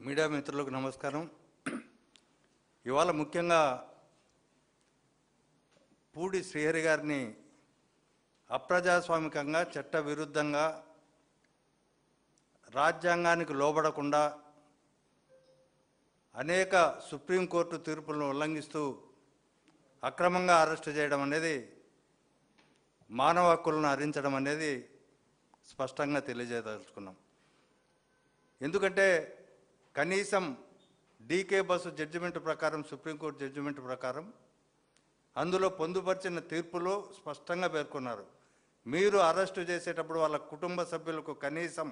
Media మిత్రులకు నమస్కారం. ఇవాళ ముఖ్యంగా పూడి శ్రీహరి గారిని అప్రజాస్వామికంగా చట్ట విరుద్ధంగా రాజ్యాంగానికి లోబడకుండా అనేక సుప్రీంకోర్టు తీర్పులను ఉల్లంఘిస్తూ అక్రమంగా అరెస్టు చేయడం అనేది మానవ హక్కులను హరించడం అనేది స్పష్టంగా తెలియజేయదలుచుకున్నాం. ఎందుకంటే కనీసం డీకే బసు జడ్జిమెంట్ ప్రకారం, సుప్రీంకోర్టు జడ్జిమెంట్ ప్రకారం అందులో పొందుపరిచిన తీర్పులో స్పష్టంగా పేర్కొన్నారు, మీరు అరెస్టు చేసేటప్పుడు వాళ్ళ కుటుంబ సభ్యులకు కనీసం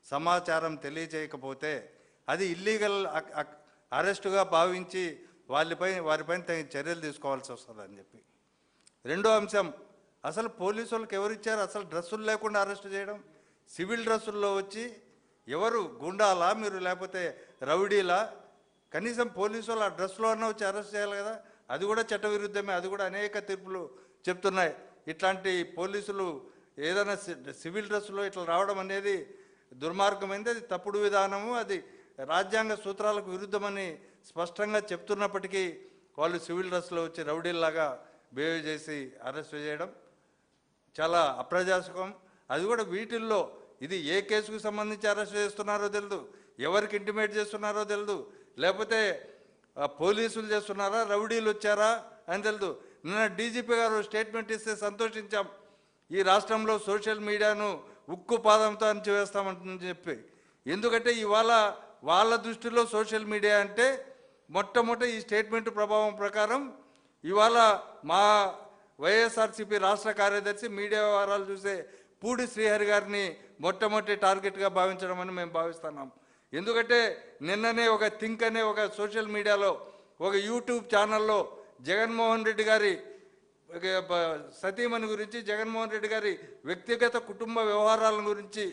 సమాచారం తెలియజేయకపోతే అది ఇల్లీగల్ అరెస్టుగా భావించి వారిపైన తగిన చర్యలు తీసుకోవాల్సి వస్తుందని చెప్పి. రెండో అంశం, అసలు పోలీసు వాళ్ళకి ఎవరిచ్చారు అసలు డ్రెస్సులు లేకుండా అరెస్టు చేయడం? సివిల్ డ్రెస్సుల్లో వచ్చి ఎవరు గుండాలా మీరు, లేకపోతే రౌడీలా? కనీసం పోలీసు వాళ్ళు ఆ డ్రెస్సులో అన్నా వచ్చి అరెస్ట్ చేయాలి కదా. అది కూడా చట్టవిరుద్ధమే. అది కూడా అనేక తీర్పులు చెప్తున్నాయి. ఇట్లాంటి పోలీసులు ఏదైనా సివిల్ డ్రెస్సులో ఇట్లా రావడం అనేది దుర్మార్గమైంది, అది తప్పుడు విధానము, అది రాజ్యాంగ సూత్రాలకు విరుద్ధమని స్పష్టంగా చెప్తున్నప్పటికీ వాళ్ళు సివిల్ డ్రెస్సులో వచ్చి రౌడీల్లాగా బిహేవ్ చేసి అరెస్ట్ చేయడం చాలా అప్రజాస్వామ్యం. అది కూడా వీటిల్లో ఇది ఏ కేసుకు సంబంధించి అరెస్ట్ చేస్తున్నారో తెలియదు, ఎవరికి ఇంటిమేట్ చేస్తున్నారో తెలియదు, లేకపోతే పోలీసులు చేస్తున్నారా, రౌడీలు వచ్చారా అని తెలియదు. నిన్న డీజీపీ గారు స్టేట్మెంట్ ఇస్తే సంతోషించాం, ఈ రాష్ట్రంలో సోషల్ మీడియాను ఉక్కు పాదంతో అణచివేస్తామని చెప్పి. ఎందుకంటే ఇవాళ వాళ్ళ దృష్టిలో సోషల్ మీడియా అంటే మొట్టమొదటి ఈ స్టేట్మెంట్ ప్రభావం ప్రకారం ఇవాళ మా వైఎస్ఆర్సీపీ రాష్ట్ర కార్యదర్శి మీడియా వ్యవహారాలు చూసే పూడి శ్రీహరి గారిని మొట్టమొదటి టార్గెట్గా భావించడం అని మేము భావిస్తున్నాం. ఎందుకంటే నిన్ననే ఒక థింక్ అనే ఒక సోషల్ మీడియాలో ఒక యూట్యూబ్ ఛానల్లో జగన్మోహన్ రెడ్డి గారి సతీమణి గురించి, జగన్మోహన్ రెడ్డి గారి వ్యక్తిగత కుటుంబ వ్యవహారాల గురించి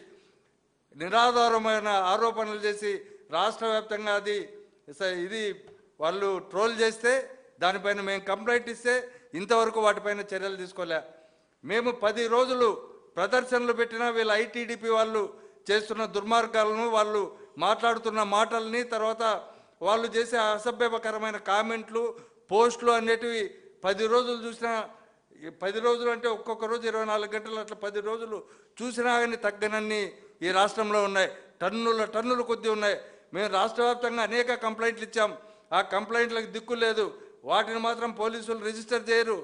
నిరాధారమైన ఆరోపణలు చేసి రాష్ట్ర వ్యాప్తంగా ఇది వాళ్ళు ట్రోల్ చేస్తే దానిపైన మేము కంప్లైంట్ ఇస్తే ఇంతవరకు వాటిపైన చర్యలు తీసుకోలే. మేము 10 రోజులు ప్రదర్శనలు పెట్టినా వీళ్ళ ఐటీడీపీ వాళ్ళు చేస్తున్న దుర్మార్గాలను, వాళ్ళు మాట్లాడుతున్న మాటల్ని, తర్వాత వాళ్ళు చేసే అసభ్యకరమైన కామెంట్లు, పోస్టులు అనేటివి 10 రోజులు చూసినా, 10 రోజులు అంటే ఒక్కొక్క రోజు 24 గంటలు, అట్లా 10 రోజులు చూసినా కానీ తగ్గనన్ని ఈ రాష్ట్రంలో ఉన్నాయి. టన్నుల కొద్దీ ఉన్నాయి. మేము రాష్ట్ర వ్యాప్తంగా అనేక కంప్లైంట్లు ఇచ్చాం. ఆ కంప్లైంట్లకు దిక్కు లేదు. వాటిని మాత్రం పోలీసులు రిజిస్టర్ చేయరు.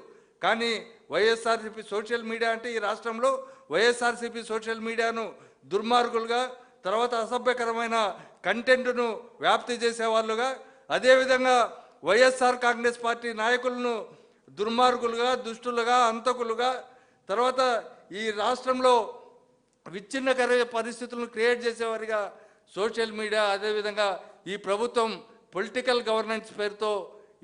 కానీ వైఎస్ఆర్సీపీ సోషల్ మీడియా అంటే ఈ రాష్ట్రంలో వైఎస్ఆర్సీపీ సోషల్ మీడియాను దుర్మార్గులుగా, తర్వాత అసభ్యకరమైన కంటెంట్ను వ్యాప్తి చేసేవాళ్ళుగా, అదేవిధంగా వైఎస్ఆర్ కాంగ్రెస్ పార్టీ నాయకులను దుర్మార్గులుగా, దుష్టులుగా, అంతకులుగా, తర్వాత ఈ రాష్ట్రంలో విచ్ఛిన్నకర పరిస్థితులను క్రియేట్ చేసేవారిగా సోషల్ మీడియా, అదేవిధంగా ఈ ప్రభుత్వం పొలిటికల్ గవర్నెన్స్ పేరుతో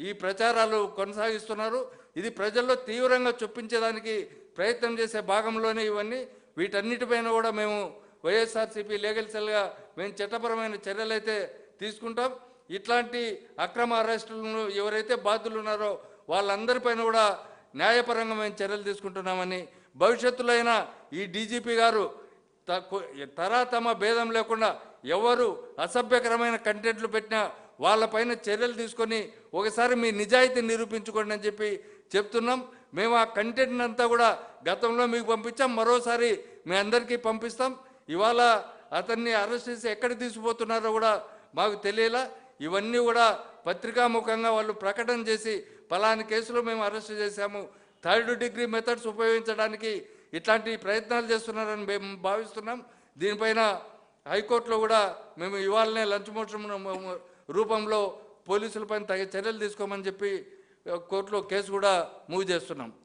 ఈ ప్రచారాలు కొనసాగిస్తున్నారు. ఇది ప్రజల్లో తీవ్రంగా చొప్పించేదానికి ప్రయత్నం చేసే భాగంలోనే ఇవన్నీ. వీటన్నిటిపైన కూడా మేము వైఎస్ఆర్సీపీ లీగల్ సెల్గా మేము చట్టపరమైన చర్యలు అయితే తీసుకుంటాం. ఇట్లాంటి అక్రమ అరెస్టులను ఎవరైతే బాధ్యులు ఉన్నారో వాళ్ళందరిపైన కూడా న్యాయపరంగా మేము చర్యలు తీసుకుంటున్నామని, భవిష్యత్తులో అయినా ఈ డీజీపీ గారు తమ భేదం లేకుండా ఎవరు అసభ్యకరమైన కంటెంట్లు పెట్టినా వాళ్ళపైన చర్యలు తీసుకొని ఒకసారి మీ నిజాయితీ నిరూపించుకోండి అని చెప్పి చెప్తున్నాం. మేము ఆ కంటెంట్ అంతా కూడా గతంలో మీకు పంపించాం, మరోసారి మీ అందరికీ పంపిస్తాం. ఇవాళ అతన్ని అరెస్ట్ చేసి ఎక్కడికి తీసుకుపోతున్నారో కూడా మాకు తెలియలా. ఇవన్నీ కూడా పత్రికాముఖంగా వాళ్ళు ప్రకటన చేసి పలాని కేసులో మేము అరెస్ట్ చేశాము, 3rd డిగ్రీ మెథడ్స్ ఉపయోగించడానికి ఇట్లాంటి ప్రయత్నాలు చేస్తున్నారని మేము భావిస్తున్నాం. దీనిపైన హైకోర్టులో కూడా మేము ఇవాళనే లంచ్ మోషన్ రూపంలో పోలీసులపైన తగిన చర్యలు తీసుకోమని చెప్పి కోర్టులో కేసు కూడా మూవ్ చేస్తున్నాం.